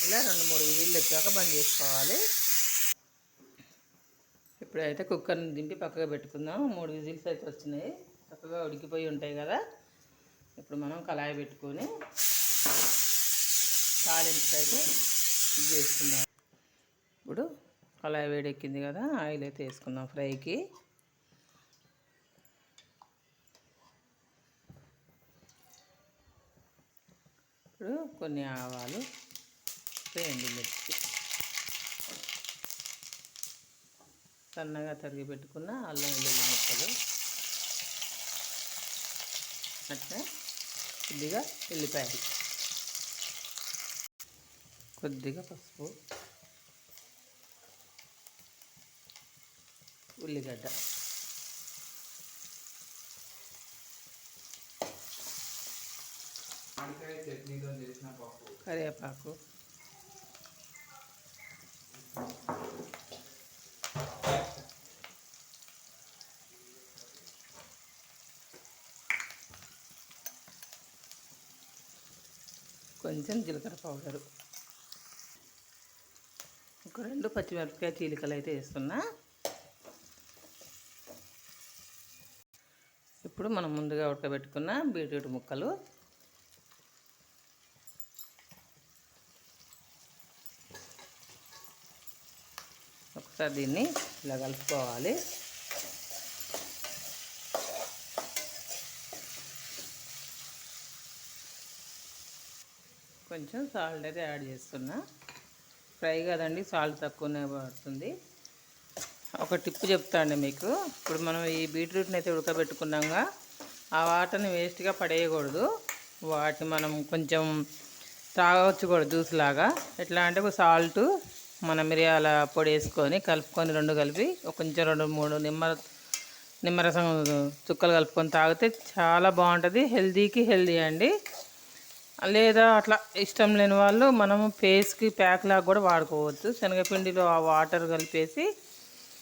ఇలా 2-3 విజిల్లు వచ్చాక బంద్ చేసుకోవాలి. ఇప్పుడైతే కుక్కర్ని దింపి పక్కగా పెట్టుకుందాం. 3 విజిల్స్ అయితే వచ్చినాయి, చక్కగా ఉడికిపోయి ఉంటాయి కదా. ఇప్పుడు మనం కళాయి పెట్టుకొని తాలింపుకైతే ఇది చేసుకుందాం. ఇప్పుడు కళాయి వేడెక్కింది కదా, ఆయిల్ అయితే వేసుకుందాం ఫ్రైకి. ఇప్పుడు కొన్ని ఆవాలు, ఎండుమిర్చి, సన్నగా తరిగి పెట్టుకున్న అల్లం వెల్లుల్లి ముక్కలు, అట్లా కొద్దిగా ఉల్లిపాయలు, కొద్దిగా పసుపు, ఉల్లిగడ్డ, కరివేపాకు, కొంచెం జీలకర్ర పౌడరు, ఒక 2 పచ్చిమిరపకాయ చీలికలు అయితే వేస్తున్నా. ఇప్పుడు మనం ముందుగా ఉడకబెట్టుకున్న బీట్రూట్ ముక్కలు, ఒకసారి దీన్ని ఇలా కలుపుకోవాలి. కొంచెం సాల్ట్ అయితే యాడ్ చేస్తున్నా. ఫ్రై కదండి, సాల్ట్ తక్కువనే పడుతుంది. ఒక టిప్ చెప్తాండి మీకు. ఇప్పుడు మనం ఈ బీట్రూట్ని అయితే ఉడకబెట్టుకున్నాగా, ఆ వాటర్ని వేస్ట్గా పడేయకూడదు. వాటిని మనం కొంచెం తాగవచ్చు కూడా జ్యూస్ లాగా. ఎట్లా అంటే ఒక సాల్ట్, మన మిరియాల పొడి వేసుకొని కలుపుకొని 2 కలిపి కొంచెం 2-3 నిమ్మరసం చుక్కలు కలుపుకొని తాగితే చాలా బాగుంటుంది. హెల్దీకి హెల్దీ అండి. లేదా అట్లా ఇష్టం లేని వాళ్ళు మనము ఫేస్కి ప్యాక్ లాగా కూడా వాడుకోవచ్చు. శనగపిండిలో ఆ వాటర్ కలిపేసి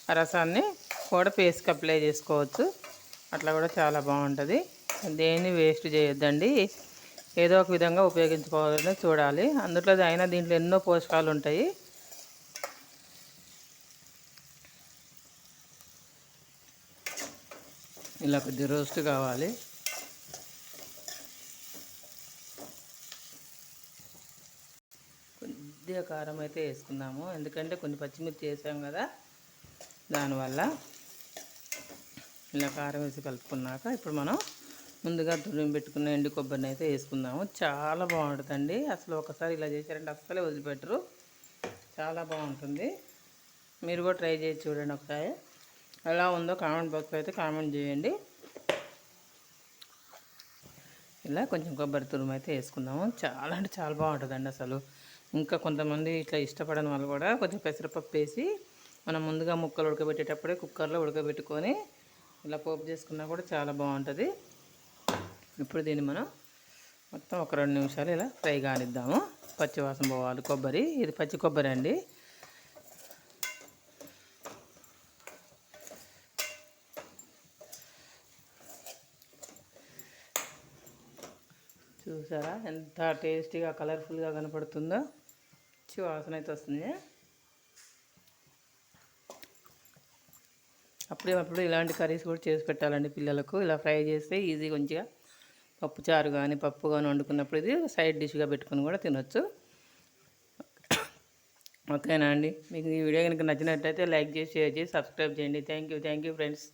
ఆ రసాన్ని కూడా ఫేస్కి అప్లై చేసుకోవచ్చు. అట్లా కూడా చాలా బాగుంటుంది. దేన్ని వేస్ట్ చేయొద్దండి, ఏదో ఒక విధంగా ఉపయోగించుకోవాలని చూడాలి. అందులో అయినా దీంట్లో ఎన్నో పోషకాలు ఉంటాయి. ఇలా కొద్దిగా రోస్ట్ కావాలి. కొద్దిగా కారం అయితే వేసుకుందాము, ఎందుకంటే కొన్ని పచ్చిమిర్చి వేసాం కదా, దానివల్ల. ఇలా కారం వేసి కలుపుకున్నాక ఇప్పుడు మనం ముందుగా తురిమి పెట్టుకున్న ఎండు కొబ్బరిని అయితే వేసుకుందాము. చాలా బాగుంటుందండి. అసలు ఒకసారి ఇలా చేశారంటే అస్సలే వదిలిపెట్టరు, చాలా బాగుంటుంది. మీరు కూడా ట్రై చేసి చూడండి ఒకసారి. ఎలా ఉందో కామెంట్ బాక్స్లో అయితే కామెంట్ చేయండి. ఇలా కొంచెం కొబ్బరి తురుము అయితే వేసుకుందాము. చాలా అంటే చాలా బాగుంటుందండి అసలు. ఇంకా కొంతమంది ఇట్లా ఇష్టపడని వాళ్ళు కూడా కొంచెం పెసరపప్పు వేసి మనం ముందుగా ముక్కలు ఉడకబెట్టేటప్పుడే కుక్కర్లో ఉడకబెట్టుకొని ఇలా పోపు చేసుకున్నా కూడా చాలా బాగుంటుంది. ఇప్పుడు దీన్ని మనం మొత్తం ఒక 2 నిమిషాలు ఇలా ఫ్రై కానిద్దాము. పచ్చివాసన పోవాలి కొబ్బరి. ఇది పచ్చి కొబ్బరి అండి. చూసారా ఎంత టేస్టీగా కలర్ఫుల్గా కనపడుతుందో. మంచి వాసన అయితే వస్తుంది. అప్పుడు ఇలాంటి కర్రీస్ కూడా చేసి పెట్టాలండి పిల్లలకు. ఇలా ఫ్రై చేస్తే ఈజీ, కొంచెం పప్పుచారు కానీ పప్పు కానీ వండుకున్నప్పుడు ఇది సైడ్ డిష్గా పెట్టుకుని కూడా తినొచ్చు. ఓకేనా అండి? మీకు ఈ వీడియో కనుక నచ్చినట్టయితే లైక్ చేసి, షేర్ చేసి, సబ్స్క్రైబ్ చేయండి. Thank you friends.